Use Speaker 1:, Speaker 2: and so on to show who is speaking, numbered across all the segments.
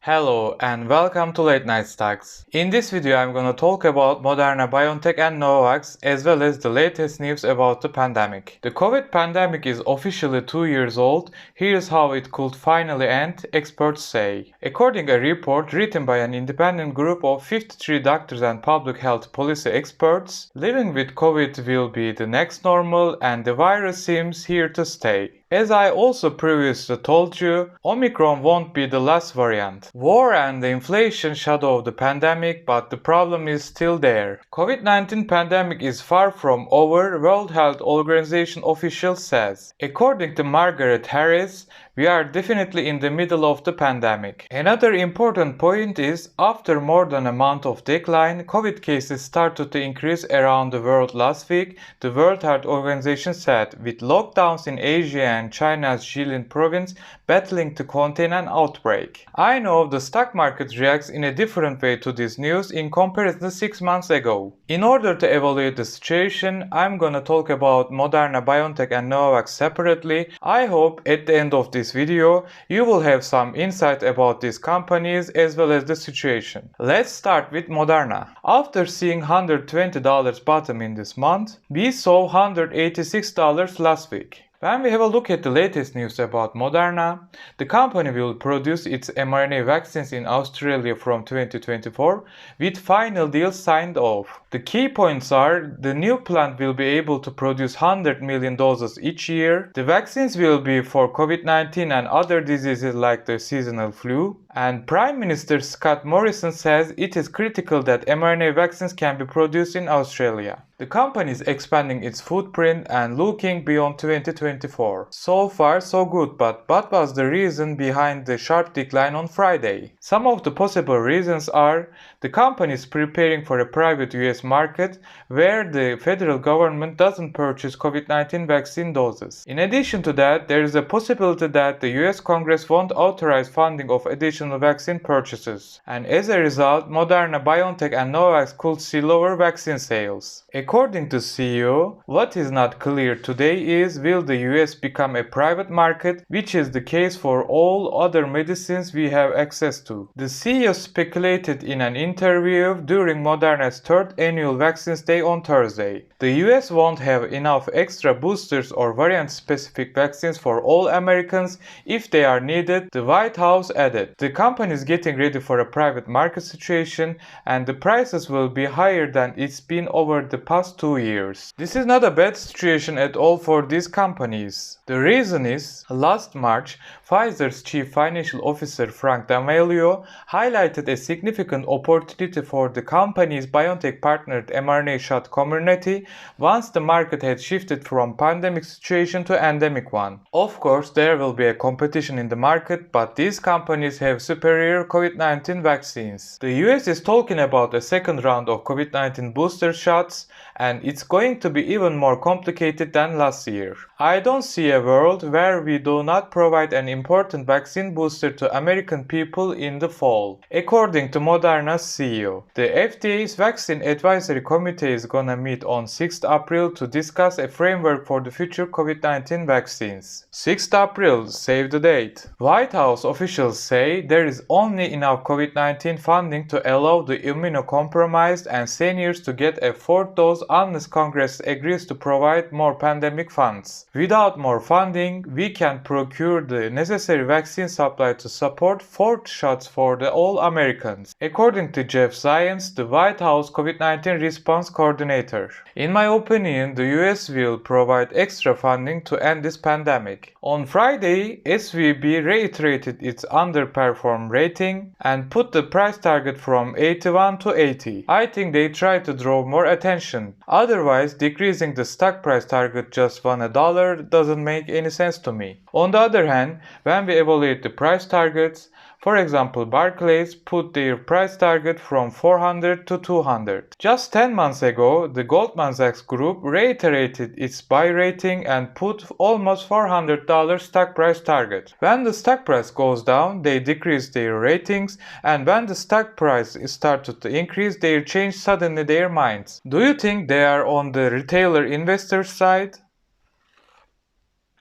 Speaker 1: Hello and welcome to Late Night Stocks. In this video I'm gonna talk about Moderna, BioNTech and Novavax as well as the latest news about the pandemic. The COVID pandemic is officially 2 years old. Here's how it could finally end, experts say. According to a report written by an independent group of 53 doctors and public health policy experts, living with COVID will be the next normal and the virus seems here to stay. As I also previously told you, Omicron won't be the last variant. War and the inflation shadow the pandemic, but the problem is still there. COVID-19 pandemic is far from over, World Health Organization official says. According to Margaret Harris, we are definitely in the middle of the pandemic. Another important point is, after more than a month of decline, COVID cases started to increase around the world last week, the World Health Organization said, with lockdowns in Asia and China's Jilin province battling to contain an outbreak. I know the stock market reacts in a different way to this news in comparison to 6 months ago. In order to evaluate the situation, I'm gonna talk about Moderna, BioNTech and Novavax separately. I hope at the end of this video you will have some insight about these companies as well as the situation. Let's start with Moderna. After seeing $120 bottom in this month, we saw $186 last week. When we have a look at the latest news about Moderna, the company will produce its mRNA vaccines in Australia from 2024 with final deals signed off. The key points are the new plant will be able to produce 100 million doses each year. The vaccines will be for COVID-19 and other diseases like the seasonal flu. And Prime Minister Scott Morrison says it is critical that mRNA vaccines can be produced in Australia. The company is expanding its footprint and looking beyond 2024. So far so good, but what was the reason behind the sharp decline on Friday? Some of the possible reasons are the company is preparing for a private US market where the federal government doesn't purchase COVID-19 vaccine doses. In addition to that, there is a possibility that the US Congress won't authorize funding of additional vaccine purchases. And as a result, Moderna, BioNTech and Novavax could see lower vaccine sales. According to CEO, what is not clear today is will the US become a private market, which is the case for all other medicines we have access to. The CEO speculated in an interview during Moderna's 3rd annual Vaccines Day on Thursday. The US won't have enough extra boosters or variant-specific vaccines for all Americans if they are needed, the White House added. The company is getting ready for a private market situation and the prices will be higher than it's been over the past 2 years. This is not a bad situation at all for these companies. The reason is, last March, Pfizer's chief financial officer Frank D'Amelio highlighted a significant opportunity for the company's BioNTech partnered mRNA shot community once the market had shifted from pandemic situation to endemic one. Of course, there will be a competition in the market, but these companies have superior COVID-19 vaccines. The US is talking about a second round of COVID-19 booster shots, and it's going to be even more complicated than last year. I don't see a world where we do not provide an important vaccine booster to American people in the fall. According to Moderna's CEO, the FDA's Vaccine Advisory Committee is gonna meet on 6th April to discuss a framework for the future COVID-19 vaccines. 6th April, save the date. White House officials say there is only enough COVID-19 funding to allow the immunocompromised and seniors to get a 4th dose unless Congress agrees to provide more pandemic funds. Without more funding, we can procure the necessary vaccine supply to support 4th shots for all Americans, according to Jeff Zients, the White House COVID-19 response coordinator. In my opinion, the US will provide extra funding to end this pandemic. On Friday, SVB reiterated its underperform rating and put the price target from 81 to 80. I think they try to draw more attention. Otherwise, decreasing the stock price target just $1 doesn't make any sense to me. On the other hand, when we evaluate the price targets, for example, Barclays put their price target from 400 to 200. Just 10 months ago, the Goldman Sachs Group reiterated its buy rating and put almost $400 stock price target. When the stock price goes down, they decrease their ratings, and when the stock price started to increase, they change suddenly their minds. Do you think they are on the retailer investor side?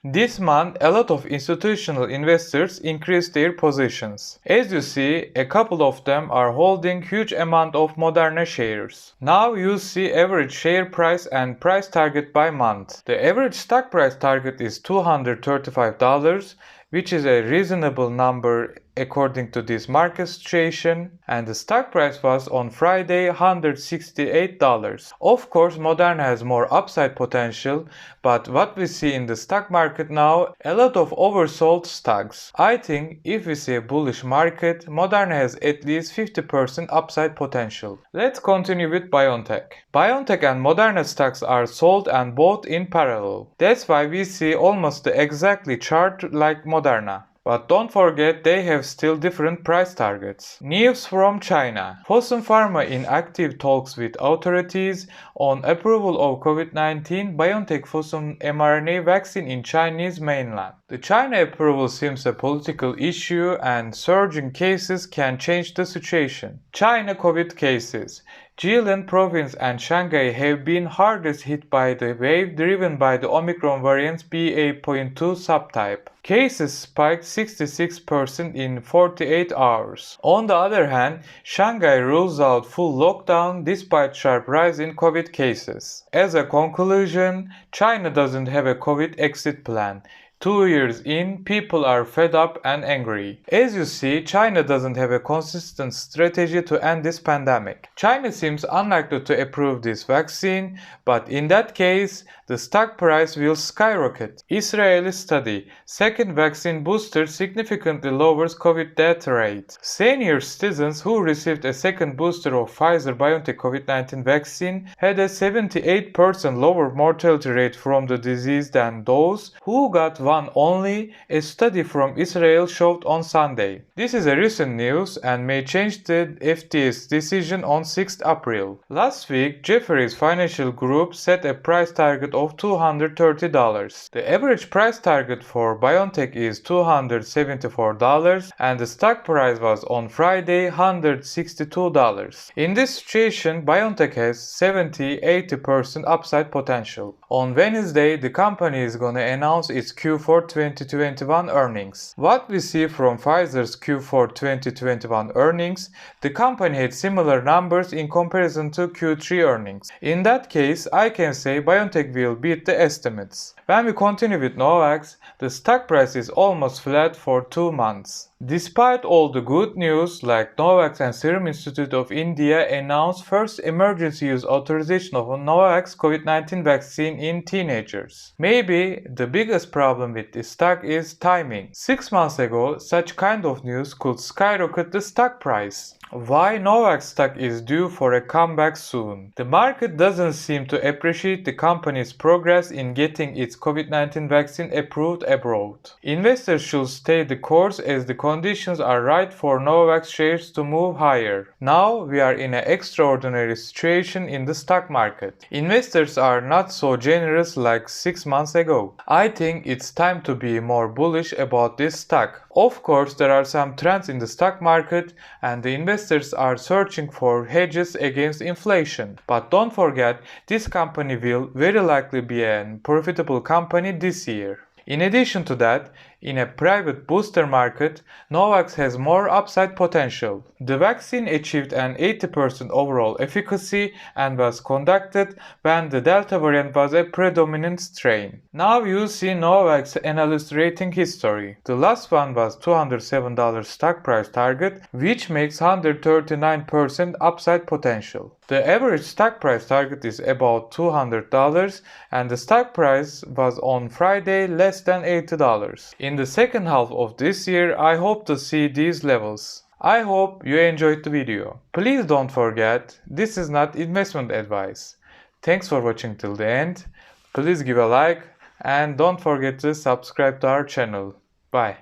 Speaker 1: This month, a lot of institutional investors increased their positions. As you see, a couple of them are holding huge amount of Moderna shares. Now you see average share price and price target by month. The average stock price target is $235, which is a reasonable number according to this market situation, and the stock price was on Friday $168. Of course, Moderna has more upside potential, but what we see in the stock market now, a lot of oversold stocks. I think if we see a bullish market, Moderna has at least 50% upside potential. Let's continue with BioNTech. BioNTech and Moderna stocks are sold and bought in parallel. That's why we see almost the exactly chart like Moderna. But don't forget they have still different price targets. News from China. Fosun Pharma in active talks with authorities on approval of COVID-19 BioNTech Fosun mRNA vaccine in Chinese mainland. The China approval seems a political issue and surging cases can change the situation. China COVID cases. Jilin province and Shanghai have been hardest hit by the wave driven by the Omicron variant BA.2 subtype. Cases spiked 66% in 48 hours. On the other hand, Shanghai rules out full lockdown despite sharp rise in COVID cases. As a conclusion, China doesn't have a COVID exit plan. 2 years in, people are fed up and angry. As you see, China doesn't have a consistent strategy to end this pandemic. China seems unlikely to approve this vaccine, but in that case, the stock price will skyrocket. Israeli study. Second vaccine booster significantly lowers COVID death rate. Senior citizens who received a second booster of Pfizer-BioNTech COVID-19 vaccine had a 78% lower mortality rate from the disease than those who got one only, a study from Israel showed on Sunday. This is a recent news and may change the FDA's decision on 6th April. Last week, Jefferies Financial Group set a price target of $230. The average price target for BioNTech is $274 and the stock price was on Friday $162. In this situation, BioNTech has 70-80% upside potential. On Wednesday, the company is gonna announce its Q4 2021 earnings. What we see from Pfizer's Q4 2021 earnings, the company had similar numbers in comparison to Q3 earnings. In that case, I can say BioNTech will beat the estimates. When we continue with Novavax, the stock price is almost flat for 2 months. Despite all the good news, like Novavax and Serum Institute of India announced first emergency use authorization of a Novavax COVID-19 vaccine in teenagers. Maybe the biggest problem with this stock is timing. 6 months ago, such kind of news could skyrocket the stock price. Why Novavax stock is due for a comeback soon? The market doesn't seem to appreciate the company's progress in getting its COVID-19 vaccine approved abroad. Investors should stay the course as the conditions are right for Novavax shares to move higher. Now we are in an extraordinary situation in the stock market. Investors are not so generous like 6 months ago. I think it's time to be more bullish about this stock. Of course, there are some trends in the stock market and the investors are searching for hedges against inflation. But don't forget, this company will very likely be a profitable company this year. In addition to that, in a private booster market, Novavax has more upside potential. The vaccine achieved an 80% overall efficacy and was conducted when the Delta variant was a predominant strain. Now you see Novavax analyst rating history. The last one was $207 stock price target, which makes 139% upside potential. The average stock price target is about $200 and the stock price was on Friday less than $80. In the second half of this year, I hope to see these levels. I hope you enjoyed the video. Please don't forget, this is not investment advice. Thanks for watching till the end. Please give a like and don't forget to subscribe to our channel. Bye.